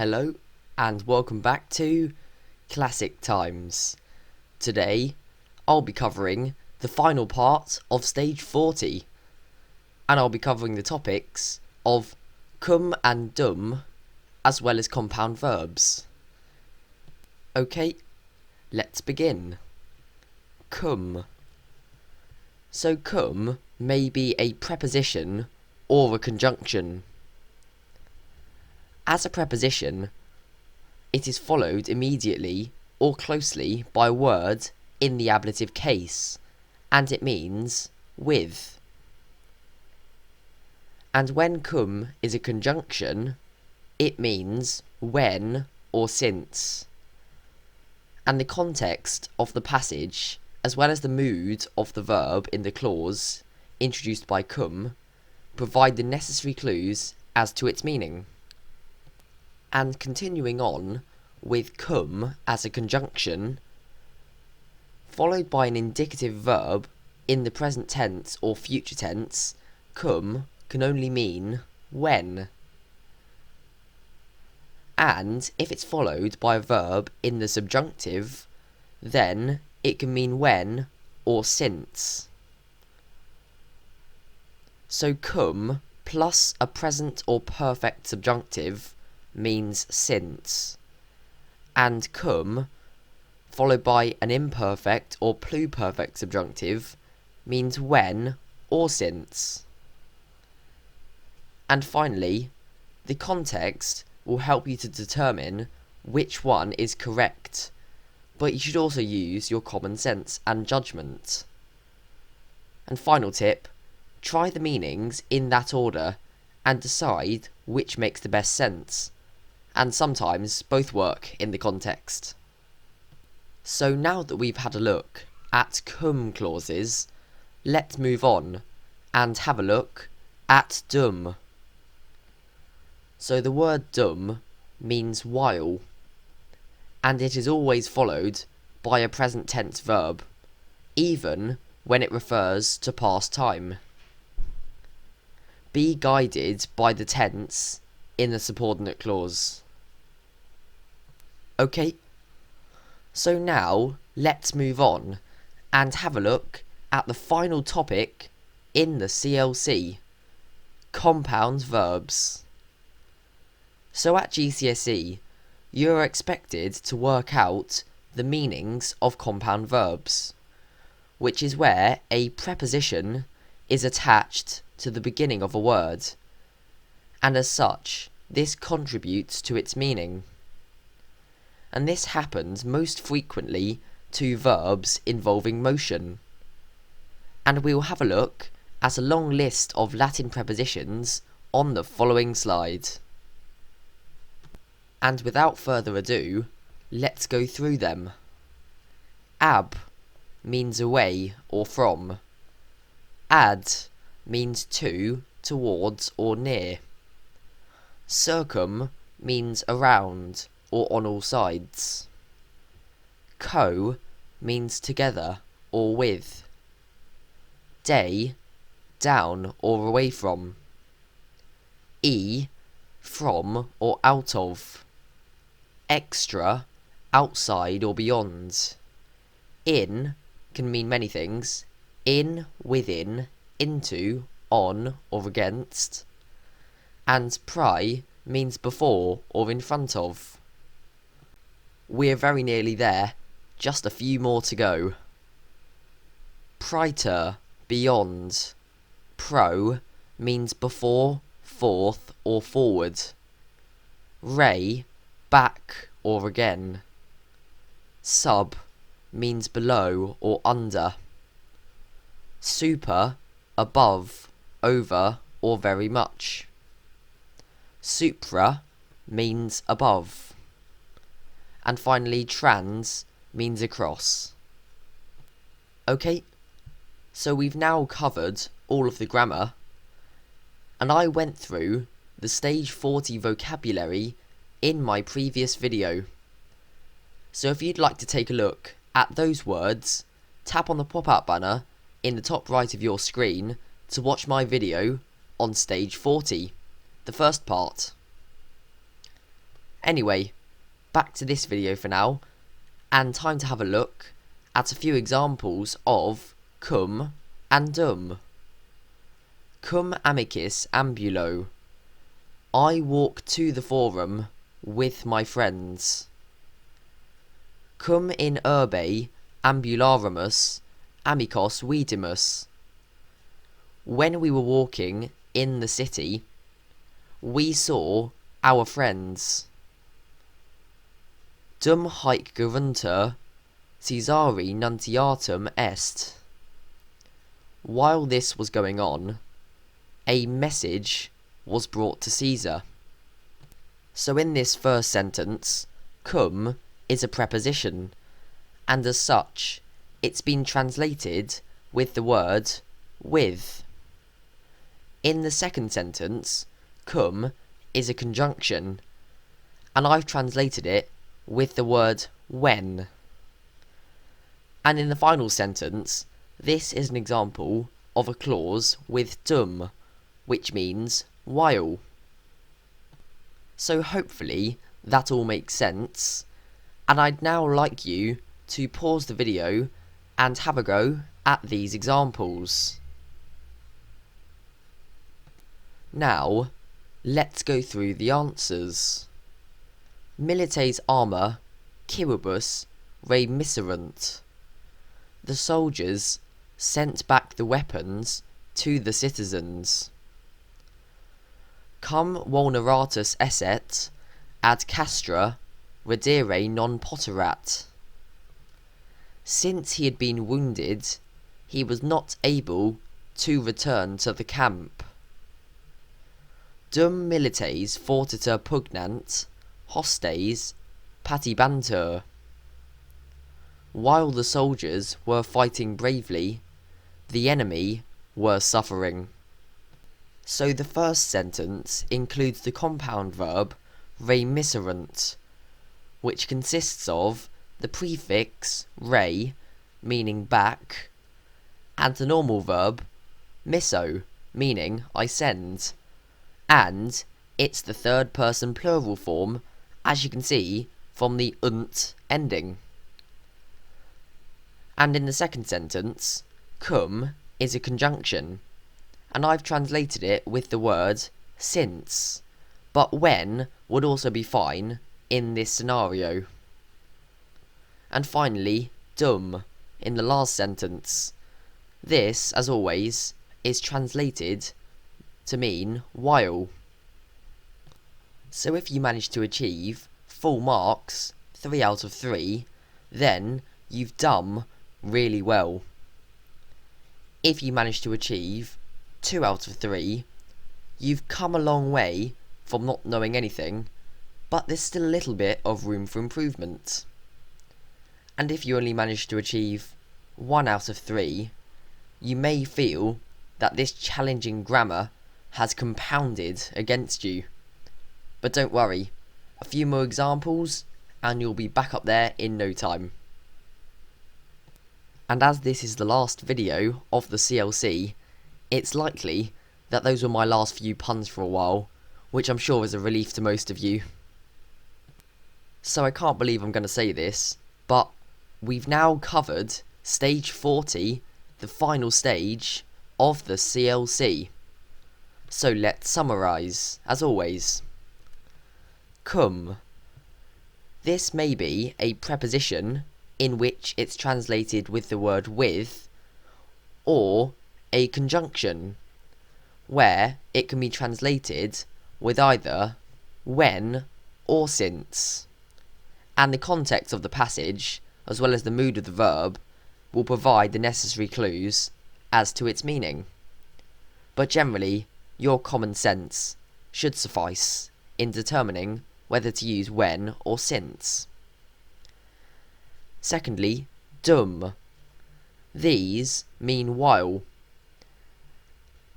Hello and welcome back to Classic Times. Today I'll be covering the final part of stage 40 and I'll be covering the topics of cum and dum as well as compound verbs. Okay, let's begin. Cum. So cum may be a preposition or a conjunction. As a preposition, it is followed immediately or closely by a word in the ablative case, and it means with. And when cum is a conjunction, it means when or since. And the context of the passage, as well as the mood of the verb in the clause introduced by cum, provide the necessary clues as to its meaning. And continuing on with cum as a conjunction, followed by an indicative verb in the present tense or future tense, cum can only mean when. And if it's followed by a verb in the subjunctive, then it can mean when or since. So cum plus a present or perfect subjunctive means since, and cum followed by an imperfect or pluperfect subjunctive means when or since. And finally, the context will help you to determine which one is correct, but you should also use your common sense and judgment. And final tip, try the meanings in that order and decide which makes the best sense. And sometimes both work in the context. So now that we've had a look at cum clauses, let's move on and have a look at dum. So the word dum means while, and it is always followed by a present tense verb, even when it refers to past time. Be guided by the tense in the subordinate clause. Okay, so now let's move on and have a look at the final topic in the CLC, compound verbs. So at GCSE, you're expected to work out the meanings of compound verbs, which is where a preposition is attached to the beginning of a word, and as such, this contributes to its meaning. And this happens most frequently to verbs involving motion. And we will have a look at a long list of Latin prepositions on the following slide. And without further ado, let's go through them. Ab means away or from. Ad means to, towards or near. Circum means around or on all sides. Co means together or with. De, down or away from. E, from or out of. Extra, outside or beyond. In can mean many things. In, within, into, on or against. And pri means before or in front of. We're very nearly there, just a few more to go. Praeter, beyond. Pro means before, forth or forward. Re, back or again. Sub means below or under. Super, above, over or very much. Supra means above. And finally, trans means across. Okay, so we've now covered all of the grammar, and I went through the stage 40 vocabulary in my previous video. So if you'd like to take a look at those words, tap on the pop-out banner in the top right of your screen to watch my video on stage 40, the first part. Anyway, back to this video for now, and time to have a look at a few examples of cum and dum. Cum amicus ambulo. I walk to the forum with my friends. Cum in urbe ambularimus amicos vidimus. When we were walking in the city, we saw our friends. Dum haec geruntur Caesari nuntiatum est. While this was going on, a message was brought to Caesar. So in this first sentence, cum is a preposition, and as such, it's been translated with the word with. In the second sentence, cum is a conjunction, and I've translated it with the word when. And in the final sentence, this is an example of a clause with dum, which means while. So hopefully that all makes sense, and I'd now like you to pause the video and have a go at these examples. Now, let's go through the answers. Milites arma quibus remiserant. The soldiers sent back the weapons to the citizens. Cum vulneratus esset ad castra redire non poterat. Since he had been wounded, he was not able to return to the camp. Dum milites fortiter pugnant, hostes patibantur. While the soldiers were fighting bravely, the enemy were suffering. So the first sentence includes the compound verb remiserant, which consists of the prefix re, meaning back, and the normal verb misso, meaning I send, and it's the third person plural form, as you can see from the unt ending. And in the second sentence, cum is a conjunction, and I've translated it with the word since, but when would also be fine in this scenario. And finally, dum in the last sentence. This, as always, is translated to mean while. So if you manage to achieve full marks, 3 out of 3, then you've done really well. If you manage to achieve 2 out of 3, you've come a long way from not knowing anything, but there's still a little bit of room for improvement. And if you only manage to achieve 1 out of 3, you may feel that this challenging grammar has compounded against you. But don't worry, a few more examples and you'll be back up there in no time. And as this is the last video of the CLC, it's likely that those were my last few puns for a while, which I'm sure is a relief to most of you. So I can't believe I'm going to say this, but we've now covered stage 40, the final stage of the CLC. So let's summarise, as always. Cum. This may be a preposition in which it's translated with the word with, or a conjunction, where it can be translated with either when or since. And the context of the passage, as well as the mood of the verb, will provide the necessary clues as to its meaning. But generally, your common sense should suffice in determining whether to use when or since. Secondly, dum. These mean while,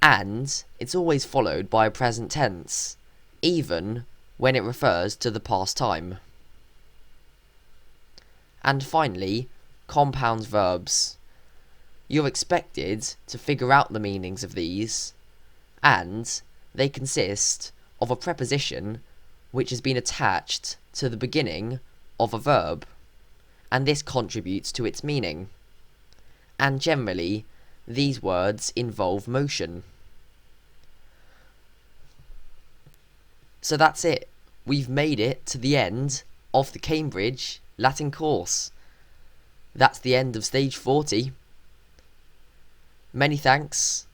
and it's always followed by a present tense, even when it refers to the past time. And finally, compound verbs. You're expected to figure out the meanings of these, and they consist of a preposition which has been attached to the beginning of a verb, and this contributes to its meaning. And generally, these words involve motion. So that's it. We've made it to the end of the Cambridge Latin course. That's the end of stage 40. Many thanks.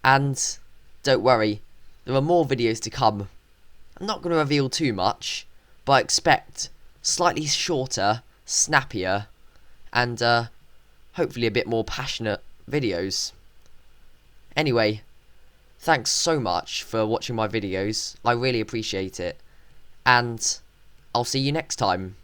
And don't worry, there are more videos to come. I'm not going to reveal too much, but I expect slightly shorter, snappier, and hopefully a bit more passionate videos. Anyway, thanks so much for watching my videos. I really appreciate it. And I'll see you next time.